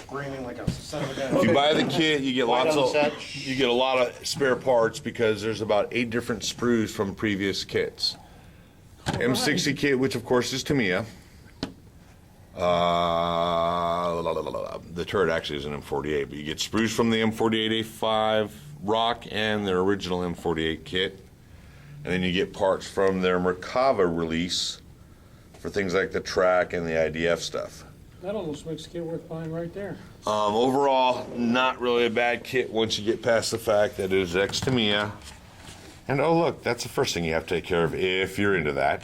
screaming like a son of a gun. If you buy the kit, you get Right lots on the of set. you get a lot of spare parts because there's about 8 different sprues from previous kits. M60 kit, which of course is Tamiya. The turret actually is an M48, but you get sprues from the M48A5 Rock and their original M48 kit. And then you get parts from their Merkava release for things like the track and the IDF stuff. That almost makes the kit worth buying right there. Overall, not really a bad kit once you get past the fact that it is ex-Tamiya. And oh look, that's the first thing you have to take care of if you're into that.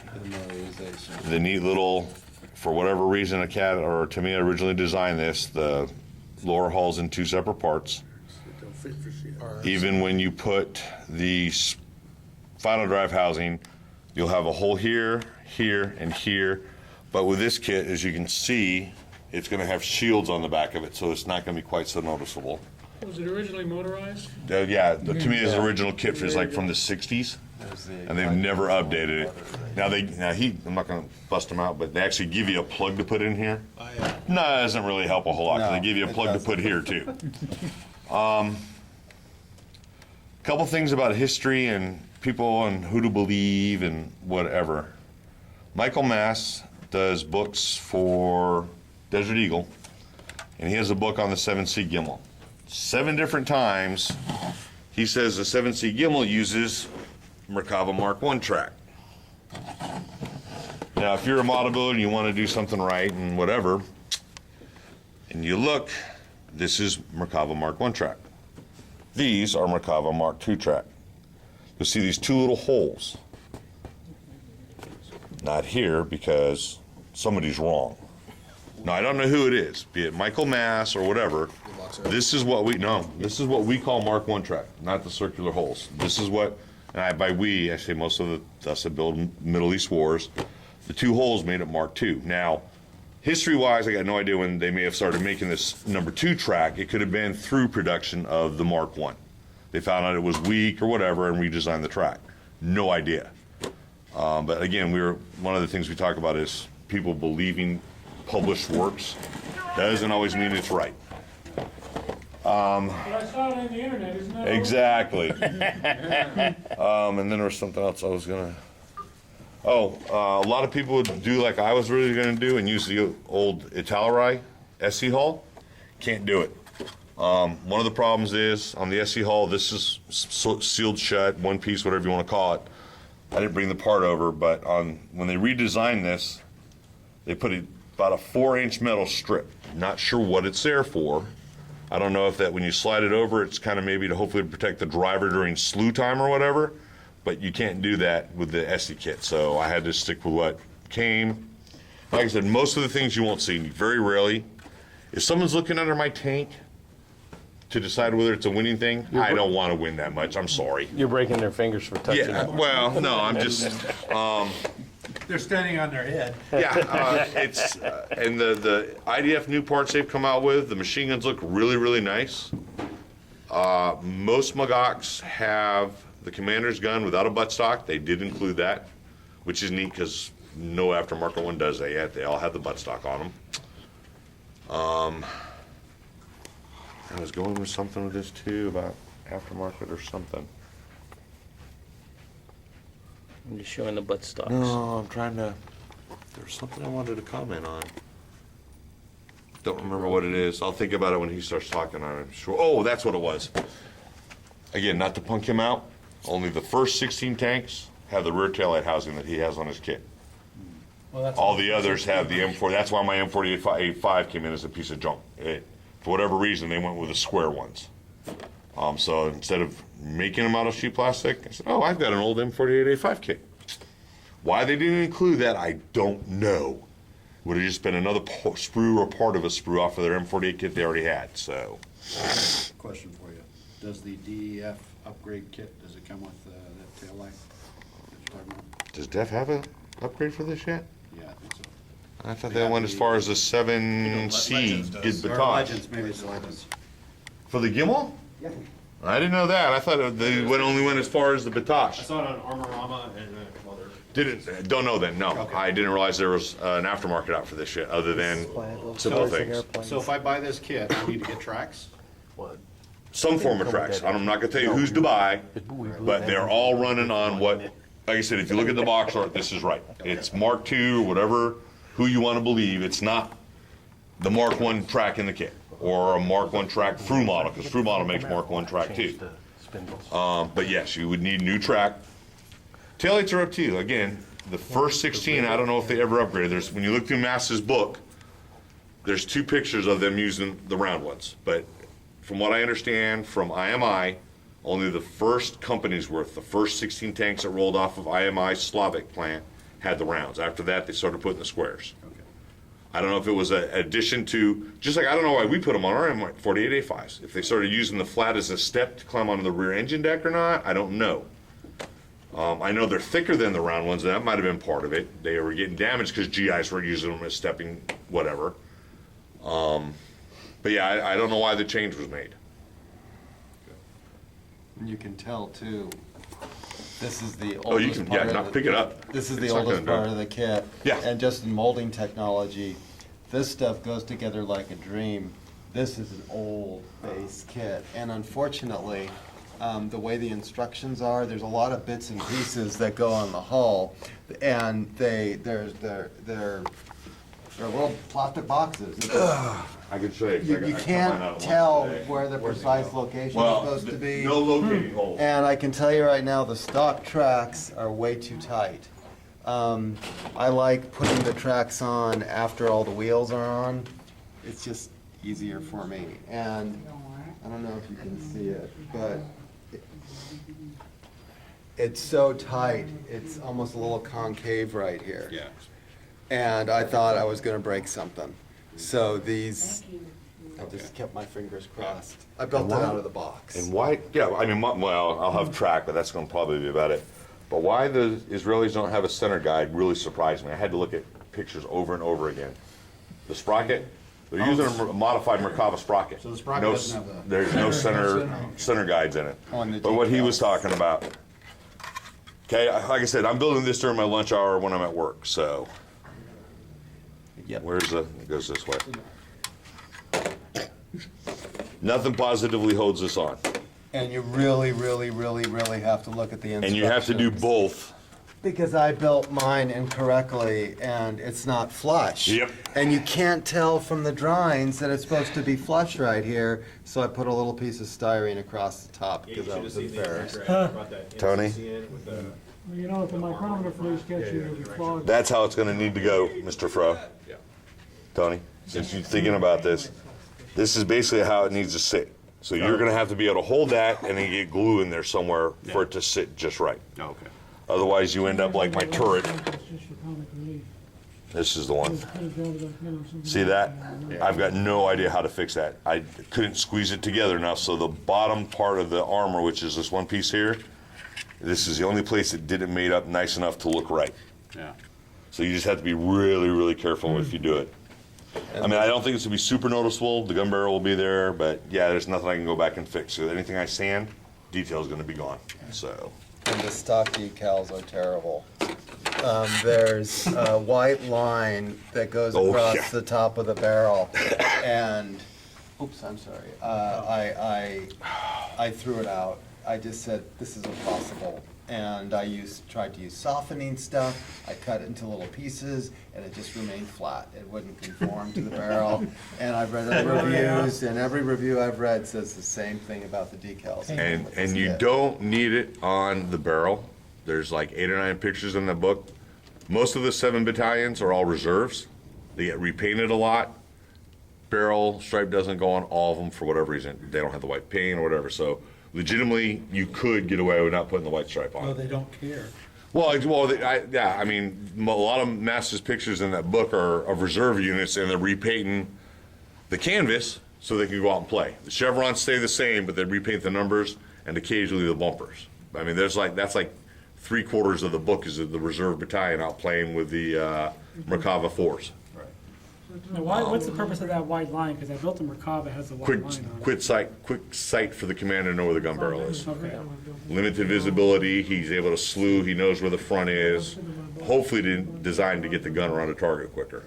The neat little, for whatever reason, a cat or Tamiya originally designed this, the lower hull's in 2 separate parts. Even when you put the final drive housing, you'll have a hole here, here, and here. But with this kit, as you can see, it's going to have shields on the back of it, so it's not going to be quite so noticeable. Was it originally motorized? Yeah, the Tamiya's original kit is like from the 60s, and they've never updated it. I'm not going to bust them out, but they actually give you a plug to put in here. No, it doesn't really help a whole lot, 'cause they give you a plug to put here, too. Couple things about history and people and who to believe and whatever. Michael Mass does books for Desert Eagle, and he has a book on the 7C gimbal. 7 different times he says the 7C gimbal uses Merkava Mark I track. Now, if you're a model builder and you want to do something right and whatever, and you look, this is Merkava Mark I track. These are Merkava Mark II track. You'll see these 2 little holes. Not here because somebody's wrong. Now, I don't know who it is, be it Michael Mass or whatever. This is what we call Mark I track, not the circular holes. This is what, and by we, I say most of us that build Middle East wars, the 2 holes made it Mark II. Now, history-wise, I got no idea when they may have started making this number 2 track. It could have been through production of the Mark I. They found out it was weak or whatever and redesigned the track. No idea. But again, one of the things we talk about is people believing published works. That doesn't always mean it's right. But I saw it on the internet, isn't that? Exactly. And then there was something else I was gonna. A lot of people would do like I was really gonna do and use the old Italorai SC hull. Can't do it. One of the problems is on the SC hull, this is sealed shut, one piece, whatever you want to call it. I didn't bring the part over, but when they redesigned this, they put about a 4-inch metal strip. Not sure what it's there for. I don't know if that when you slide it over, it's kind of maybe to hopefully protect the driver during slew time or whatever, but you can't do that with the SE kit, so I had to stick with what came. Like I said, most of the things you won't see, very rarely. If someone's looking under my tank to decide whether it's a winning thing, I don't want to win that much, I'm sorry. You're breaking their fingers for touching Yeah, it. well, no, I'm just, They're standing on their head. yeah, it's, and the IDF new parts they've come out with, the machine guns look really, really nice. Most Magachs have the commander's gun without a buttstock. They did include that, which is neat because no aftermarket one does that yet. They all have the buttstock on them. I was going with something with this too about aftermarket or something. I'm just showing the butt stocks. No, I'm trying to, there's something I wanted to comment on. Don't remember what it is. I'll think about it when he starts talking. I'm sure. Oh, that's what it was. Again, not to punk him out, only the first 16 tanks have the rear taillight housing that he has on his kit. Well, that's All the others have the M4. That's why my M48A5 came in as a piece of junk. For whatever reason, they went with the square ones. So instead of making them out of sheet plastic, I said, oh, I've got an old M48A5 kit. Why they didn't include that, I don't know. Would have just been another sprue or part of a sprue off of their M48 kit they already had, so. Question for you. Does the DEF upgrade kit, does it come with that tail light that you're talking about? Does DEF have an upgrade for this yet? Yeah, I think so. I thought they went as far as the 7C did Or Baton. Legends, maybe it's Legends. For the gimbal? Yeah. I didn't know that. I thought they only went as far as the I Batosh. saw it on Armorama and a couple other. Don't know then, no. Okay. I didn't realize there was an aftermarket out for this shit, other than simple things. So if I buy this kit, I need to get tracks? Some form of tracks. I'm not gonna tell you who's to buy, but they're all running on what, like I said, if you look at the box art, this is right. It's Mark II, or whatever, who you wanna believe. It's not the Mark I track in the kit, or a Mark I track through model, because through model makes Mark I track too. But yes, you would need new track. Taillights are up to you. Again, the first 16, I don't know if they ever upgraded. When you look through Mass's book, there's 2 pictures of them using the round ones. But from what I understand from IMI, only the first company's worth, the first 16 tanks that rolled off of IMI Slavic plant had the rounds. After that, they started putting the squares. Okay. I don't know if it was an addition to, just like I don't know why we put them on our M48 A5s. If they started using the flat as a step to climb onto the rear engine deck or not, I don't know. I know they're thicker than the round ones, and that might have been part of it. They were getting damaged because GIs were using them as stepping whatever. But yeah, I don't know why the change was made. And you can tell too, this is the Oh, you oldest can, part yeah, of not the- pick it up. This is the It's not oldest gonna do part it. of the kit. Yeah. And just in molding technology, this stuff goes together like a dream. This is an old base kit, and unfortunately, the way the instructions are, there's a lot of bits and pieces that go on the hull, and they're little plastic boxes. I can show you. You can't tell where the precise location is supposed to be. No locating holes. And I can tell you right now, the stock tracks are way too tight. I like putting the tracks on after all the wheels are on. It's just easier for me. And I don't know if you can see it, but it's so tight, it's almost a little concave right here. Yeah. And I thought I was gonna break something. So these, I just kept my fingers crossed. I built it out of the box. And why, yeah, I mean, well, I'll have track, but that's gonna probably be about it. But why the Israelis don't have a center guide really surprised me. I had to look at pictures over and over again. The sprocket, they're using a modified Merkava sprocket. So the sprocket No doesn't have the- There's no center guides in it. On the But what he was details. talking about. Okay, like I said, I'm building this during my lunch hour when I'm at work, so. Yep. Where's the, it goes this way. Nothing positively holds this on. And you really, really, really, really have to look at the instructions. And you have to do both. Because I built mine incorrectly and it's not flush. Yep. And you can't tell from the drawings that it's supposed to be flush right here, so I put a little piece of styrene across the top because I was embarrassed. Tony? You know, if the micrometer flees catch you, it'll be clogged. That's how it's gonna need to go, Mr. Fro. Tony, since you're thinking about this, this is basically how it needs to sit. So you're gonna have to be able to hold that and then get glue in there somewhere for it to sit just right. Oh, okay. Otherwise, you end up like my turret. It's just for comic relief. This is the one. Put it down to the, you know, something See like that? I've got no idea how to fix that. I couldn't squeeze it together enough, so the bottom part of the armor, which is this one piece here, this is the only place that didn't made up nice enough to look right. Yeah. So you just have to be really, really careful if you do it. I mean, I don't think it's gonna be super noticeable. The gun barrel will be there, but yeah, there's nothing I can go back and fix. So anything I sand, detail's gonna be gone, so. And the stock decals are terrible. There's a white line that goes Oh, across yeah. the top of the barrel, and, oops, I'm sorry. I threw it out. I just said, this is impossible. And I tried to use softening stuff. I cut it into little pieces, and it just remained flat. It wouldn't conform to the barrel. And I've read other reviews, and every review I've read says the same thing about the decals. And you don't need it on the barrel. There's like 8 or 9 pictures in the book. Most of the 7 battalions are all reserves. They get repainted a lot. Barrel stripe doesn't go on all of them for whatever reason. They don't have the white paint or whatever, so legitimately, you could get away with not putting the white stripe on. Well, they don't care. Yeah, I mean, a lot of Masters pictures in that book are of reserve units, and they're repainting the canvas so they can go out and play. The chevrons stay the same, but they repaint the numbers and occasionally the bumpers. I mean, that's like 3/4 of the book is the reserve battalion out playing with the Merkava 4s. Now, what's the purpose of that wide line? Because I built a Merkava that has a wide line on it. Quick sight for the commander to know where the gun barrel is. Okay. Limited visibility, he's able to slew, he knows where the front is. Hopefully designed to get the gun around a target quicker.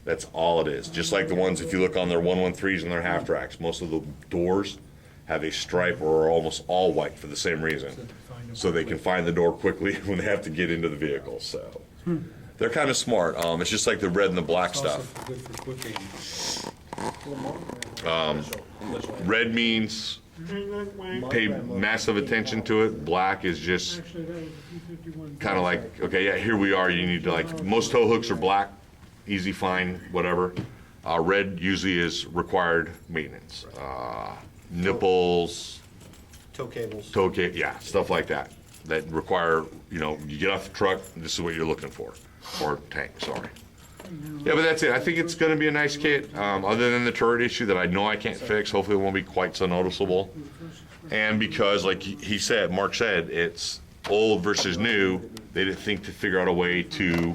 That's all it is. Just like the ones, if you look on their 113s and their half tracks, most of the doors have a stripe or are almost all white for the same reason. So they can find the door quickly when they have to get into the vehicle, so. They're kind of smart. It's just like the red and the black stuff. Good for quick aim. Red means pay massive attention to it. Black is just kind of like, okay, yeah, here we are. You need to like, most tow hooks are black, easy, fine, whatever. Red usually is required maintenance. Nipples, Tow cables. yeah, stuff like that. That require, you get off the truck, this is what you're looking for. Or tank, sorry. Yeah, but that's it. I think it's going to be a nice kit, other than the turret issue that I know I can't fix. Hopefully it won't be quite so noticeable. And because, like he said, Mark said, it's old versus new, they didn't think to figure out a way to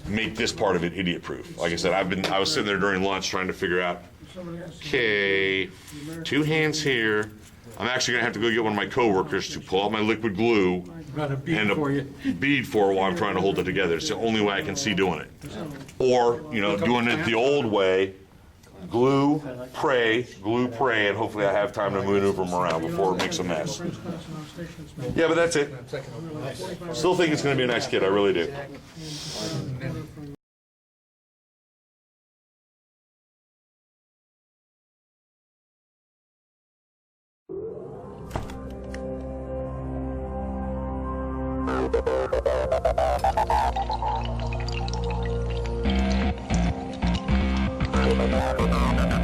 make this part of it idiot-proof. Like I said, I was sitting there during lunch trying to figure out, okay, 2 hands here. I'm actually going to have to go get one of my coworkers to pull out my liquid glue Got a bead and for you. bead for it while I'm trying to hold it together. It's the only way I can see doing it. Or, doing it the old way, glue, pray, and hopefully I have time to maneuver them around before it makes a mess. Yeah, but that's it. Still think it's going to be a nice kit, I really do. Thank you.